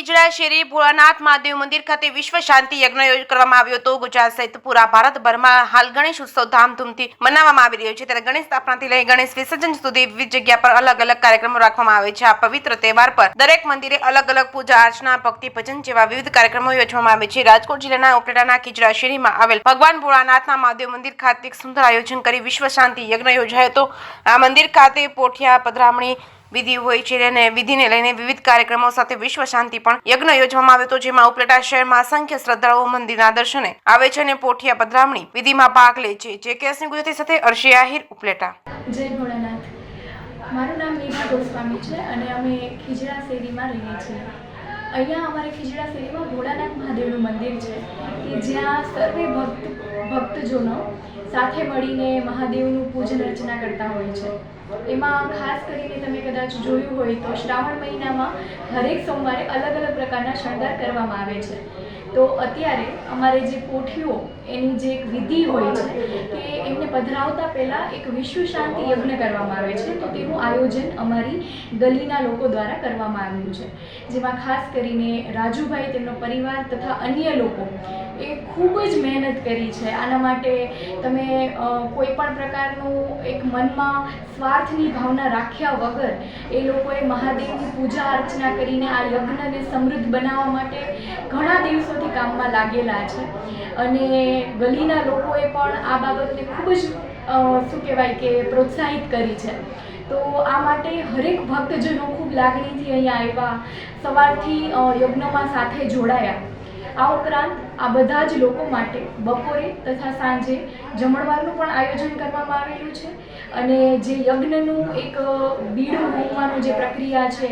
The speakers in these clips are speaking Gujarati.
ખીજડા શેરી ભોળાનાથ મહાદેવ મંદિર ખાતે વિશ્વ શાંતિ યજ્ઞ કરવામાં આવ્યો હતો। ગુજરાત સહિત પૂરા ભારતભરમાં હાલ ગણેશ ઉત્સવ ધામધૂમથી મનાવવામાં આવી રહ્યો છે, ત્યારે ગણેશ સ્થાપનાથી લઈ ગણેશ વિસર્જન સુધી વિવિધ જગ્યા પર અલગ અલગ કાર્યક્રમો રાખવામાં આવે છે। આ પવિત્ર તહેવાર પર દરેક મંદિરે અલગ અલગ પૂજા અર્ચના, ભક્તિ ભજન જેવા વિવિધ કાર્યક્રમો યોજવામાં આવે છે। રાજકોટ જિલ્લાના ઉપલેટાના ખીજડા શેરીમાં આવેલ ભગવાન ભોળાનાથના મહાદેવ મંદિર ખાતે એક સુંદર આયોજન કરી વિશ્વ શાંતિ યજ્ઞ યોજાયો હતો। આ મંદિર ખાતે પોઠિયા પધરામણી વિધિ હોય છે અને વિધિને લઈને વિવિધ કાર્યક્રમો સાથે વિશ્વ શાંતિ પણ યજ્ઞ યોજવામાં આવ્યો હતો, જેમાં ઉપલેટા શહેરમાં અસંખ્ય શ્રદ્ધાળુઓ મંદિરના દર્શને આવે છે અને પોઠિયા પધરામણી વિધિમાં ભાગ લે છે। જે કેસની ગુજરાતી સાથે અર્શી આહિર, ઉપલેટા। જય ભોળાનાથ। મારું નામ મેઘા ગોસ્વામી છે અને અમે ખીજડા શેરીમાં રહીએ છીએ। અહીંયા અમારે ખીજડા શેરીમાં ભોળાનાથ મહાદેવનું મંદિર છે કે જ્યાં સર્વે ભક્તજનો સાથે મળીને મહાદેવનું પૂજન અર્ચના કરતા હોય છે। એમાં ખાસ કરીને તમે કદાચ જોયું હોય તો શ્રાવણ મહિનામાં હરેક સોમવારે અલગ અલગ પ્રકારના શણગાર કરવામાં આવે છે। તો અત્યારે અમારે જે પોઠીઓ એની જે એક વિધિ હોય છે કે એમને પધરાવતા પહેલાં એક વિશ્વ શાંતિ યજ્ઞ કરવામાં આવે છે, તો તેનું આયોજન અમારી ગલીના લોકો દ્વારા કરવામાં આવ્યું છે, જેમાં ખાસ કરીને રાજુભાઈ, તેમનો પરિવાર તથા અન્ય લોકો એ ખૂબ જ મહેનત કરી છે। આના માટે તમે કોઈ પણ પ્રકારનું એક મનમાં સ્વાર્થની ભાવના રાખ્યા વગર એ લોકોએ મહાદેવની પૂજા અર્ચના કરીને આ યજ્ઞને સમૃદ્ધ બનાવવા માટે ઘણા દિવસોથી કામમાં લાગેલા છે અને ગલીના લોકોએ પણ આ બાબતને ખૂબ જ શું કહેવાય કે પ્રોત્સાહિત કરી છે। તો આ માટે હરેક ભક્તજનો ખૂબ લાગણીથી અહીંયા આવ્યા, સવારથી યજ્ઞમાં સાથે જોડાયા। આ ઉપરાંત આ બધા જ લોકો માટે બપોરે તથા સાંજે જમણવારનું પણ આયોજન કરવામાં આવેલું છે અને જે યજ્ઞનું એક બીડું હોમવાનું જે પ્રક્રિયા છે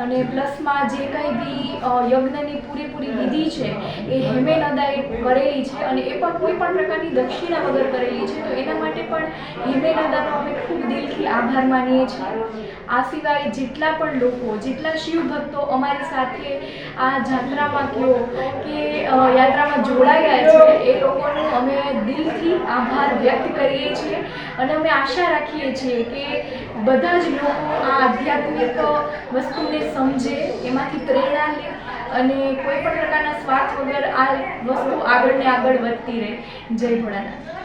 અને પ્લસમાં જે કંઈ બી યજ્ઞની પૂરેપૂરી વિધિ છે એ હેમેનદાએ કરેલી છે અને એ પણ કોઈ પણ પ્રકારની દક્ષિણા વગર કરેલી છે, તો એના માટે પણ હેમેનદાનો અમે ખૂબ દિલથી આભાર માનીએ છીએ। આ સિવાય જેટલા પણ લોકો, જેટલા શિવ ભક્તો અમારી સાથે આ જાત્રામાં કહો કે યાત્રામાં જોડાયા છે, એ લોકોનો અમે દિલથી આભાર વ્યક્ત કરીએ છીએ અને અમે આશા રાખીએ છીએ કે બધા જ લોકો આ આધ્યાત્મિક વસ્તુને સમજે, એમાંથી પ્રેરણા લે અને કોઈ પણ પ્રકારના સ્વાર્થ વગર આ વસ્તુ આગળ ને આગળ વધતી રહે। જય ભોળાનાથ।